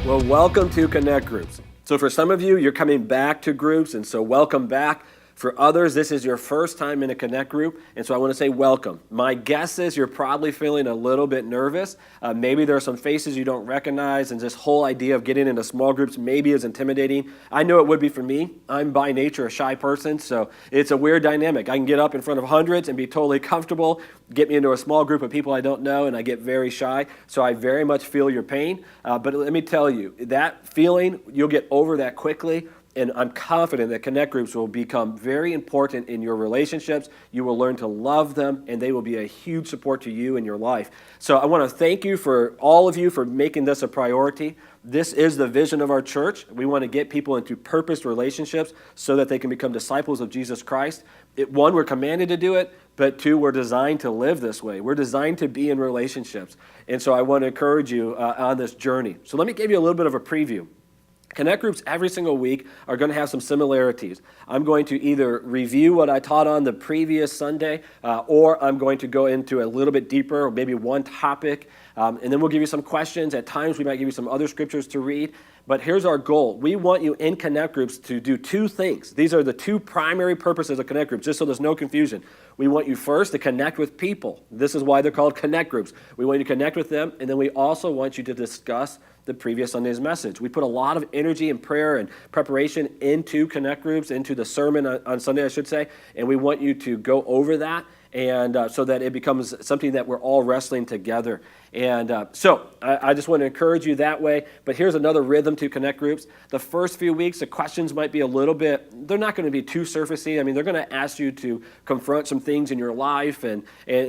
Well, welcome to Connect Groups. So for some of you, you're coming back to groups, and so welcome back. For others, this is your first time in a Connect group, and so I want to say welcome. My guess is you're probably feeling a little bit nervous. Maybe there are some faces you don't recognize, and this whole idea of getting into small groups maybe is intimidating. I know it would be for me. I'm by nature a shy person, so it's a weird dynamic. I can get up in front of hundreds and be totally comfortable, get me into a small group of people I don't know, and I get very shy. So I very much feel your pain, but let me tell you, that feeling, you'll get over that quickly. And I'm confident that Connect Groups will become very important in your relationships. You will learn to love them, and they will be a huge support to you in your life. So I want to thank you for all of you for making this a priority. This is the vision of our church. We want to get people into purposed relationships so that they can become disciples of Jesus Christ. One, we're commanded to do it, but two, we're designed to live this way. We're designed to be in relationships. And so I want to encourage you on this journey. So let me give you a little bit of a preview. Connect groups every single week are going to have some similarities. I'm going to either review what I taught on the previous Sunday, or I'm going to go into a little bit deeper, or maybe one topic, and then we'll give you some questions. At times, we might give you some other scriptures to read. But here's our goal. We want you in Connect groups to do two things. These are the two primary purposes of Connect groups, just so there's no confusion. We want you first to connect with people. This is why they're called Connect groups. We want you to connect with them, and then we also want you to discuss the previous Sunday's message. We put a lot of energy and prayer and preparation into Connect groups, into the sermon on Sunday, I should say, and we want you to go over that, and so that it becomes something that we're all wrestling together. And so I just want to encourage you that way. But here's another rhythm to Connect groups. The first few weeks, the questions might be a little bit, they're not going to be too surfacey. I mean, they're going to ask you to confront some things in your life. And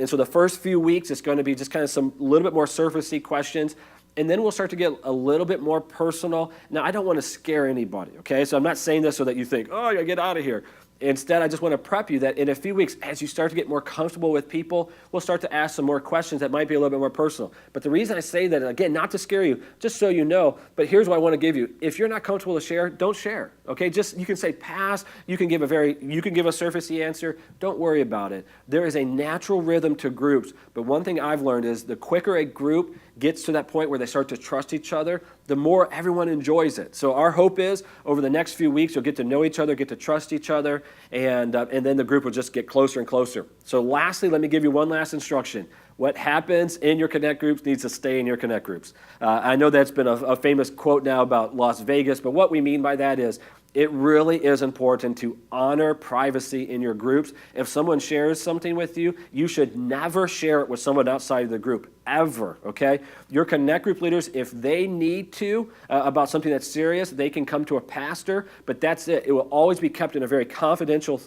so the first few weeks, it's going to be just kind of some little bit more surfacey questions. And then we'll start to get a little bit more personal. Now, I don't want to scare anybody, okay? So I'm not saying this so that you think, oh, I got to get out of here. Instead, I just want to prep you that in a few weeks, as you start to get more comfortable with people, we'll start to ask some more questions that might be a little bit more personal. But the reason I say that, again, not to scare you, just so you know, but here's what I want to give you. If you're not comfortable to share, don't share, okay? Just, you can say pass, you can give a surfacey answer, don't worry about it. There is a natural rhythm to groups, but one thing I've learned is the quicker a group gets to that point where they start to trust each other, the more everyone enjoys it. So our hope is over the next few weeks, you'll get to know each other, get to trust each other, and then the group will just get closer and closer. So lastly, let me give you one last instruction. What happens in your Connect groups needs to stay in your Connect groups. I know that's been a famous quote now about Las Vegas, but what we mean by that is it really is important to honor privacy in your groups. If someone shares something with you, you should never share it with someone outside of the group, ever, okay? Your Connect group leaders, if they need to, about something that's serious, they can come to a pastor, but that's it. It will always be kept in a very confidential,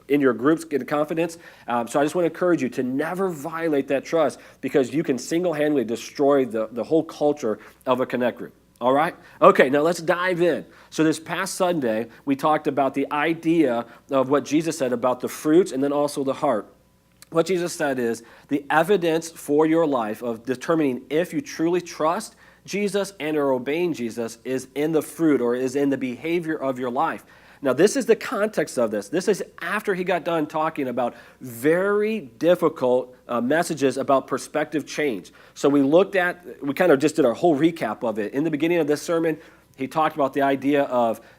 in your groups, in confidence. So I just want to encourage you to never violate that trust, because you can single-handedly destroy the whole culture of a Connect group. All right? Okay, now let's dive in. So this past Sunday, we talked about the idea of what Jesus said about the fruits and then also the heart. What Jesus said is the evidence for your life of determining if you truly trust Jesus and are obeying Jesus is in the fruit, or is in the behavior of your life. Now, this is the context of this. This is after he got done talking about very difficult messages about perspective change. So we kind of just did our whole recap of it. In the beginning of this sermon, he talked about the idea,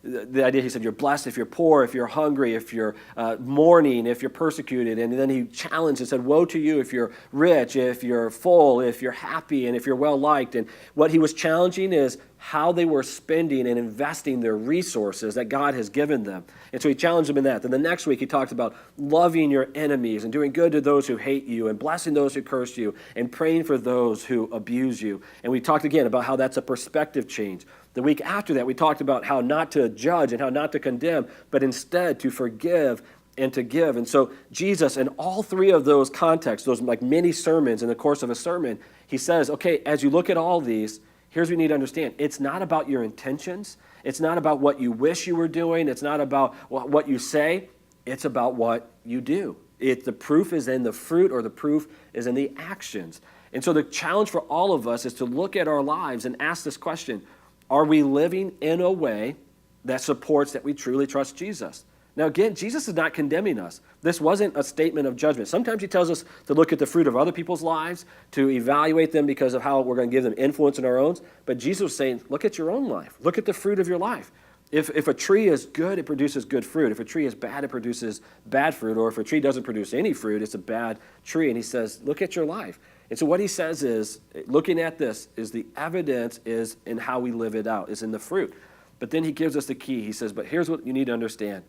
he said, you're blessed if you're poor, if you're hungry, if you're mourning, if you're persecuted. And then he challenged and said, woe to you if you're rich, if you're full, if you're happy, and if you're well-liked. And what he was challenging is how they were spending and investing their resources that God has given them. And so he challenged them in that. Then the next week he talked about loving your enemies and doing good to those who hate you and blessing those who curse you and praying for those who abuse you. And we talked again about how that's a perspective change. The week after that, we talked about how not to judge and how not to condemn, but instead to forgive and to give. And so Jesus, in all three of those contexts, those like mini sermons in the course of a sermon, he says, okay, as you look at all these, here's what you need to understand. It's not about your intentions. It's not about what you wish you were doing. It's not about what you say. It's about what you do. The proof is in the fruit, or the proof is in the actions. And so the challenge for all of us is to look at our lives and ask this question: are we living in a way that supports that we truly trust Jesus? Now again, Jesus is not condemning us. This wasn't a statement of judgment. Sometimes he tells us to look at the fruit of other people's lives, to evaluate them because of how we're going to give them influence in our own. But Jesus was saying, look at your own life. Look at the fruit of your life. If a tree is good, it produces good fruit. If a tree is bad, it produces bad fruit. Or if a tree doesn't produce any fruit, it's a bad tree. And he says, look at your life. And so what he says is, looking at this, is the evidence is in how we live it out, is in the fruit. But then he gives us the key. He says, but here's what you need to understand.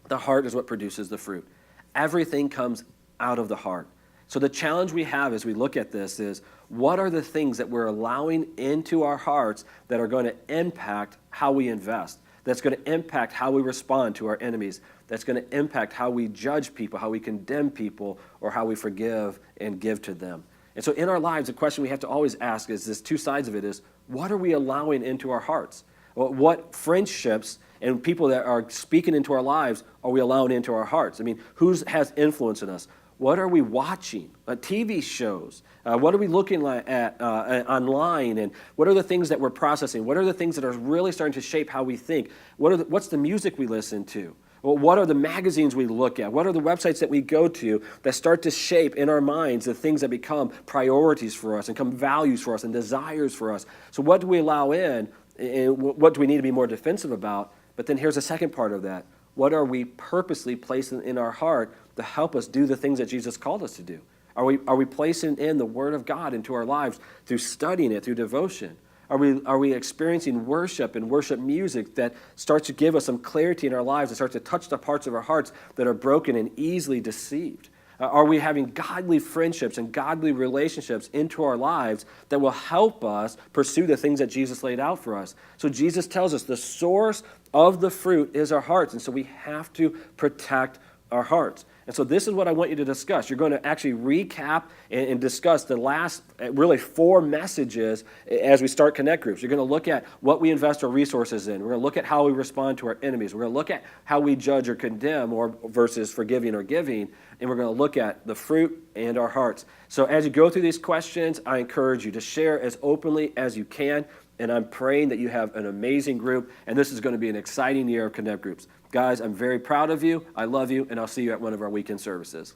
The heart is what produces the fruit. Everything comes out of the heart. So the challenge we have as we look at this is, what are the things that we're allowing into our hearts that are going to impact how we invest? That's going to impact how we respond to our enemies. That's going to impact how we judge people, how we condemn people, or how we forgive and give to them. And so in our lives, the question we have to always ask is, there's two sides of it, is what are we allowing into our hearts? What friendships and people that are speaking into our lives are we allowing into our hearts? I mean, who has influence in us? What are we watching? TV shows. What are we looking at online? And what are the things that we're processing? What are the things that are really starting to shape how we think? What's the music we listen to? Well, what are the magazines we look at? What are the websites that we go to that start to shape in our minds the things that become priorities for us and become values for us and desires for us? So what do we allow in, and what do we need to be more defensive about? But then here's the second part of that. What are we purposely placing in our heart to help us do the things that Jesus called us to do? Are we placing in the Word of God into our lives through studying it, through devotion? Are we experiencing worship and worship music that starts to give us some clarity in our lives and starts to touch the parts of our hearts that are broken and easily deceived? Are we having godly friendships and godly relationships into our lives that will help us pursue the things that Jesus laid out for us? So Jesus tells us the source of the fruit is our hearts, and so we have to protect our hearts. And so this is what I want you to discuss. You're going to actually recap and discuss the last really 4 messages as we start Connect Groups. You're going to look at what we invest our resources in. We're going to look at how we respond to our enemies. We're going to look at how we judge or condemn or versus forgiving or giving. And we're going to look at the fruit and our hearts. So as you go through these questions, I encourage you to share as openly as you can. And I'm praying that you have an amazing group. And this is going to be an exciting year of Connect Groups. Guys, I'm very proud of you. I love you. And I'll see you at one of our weekend services.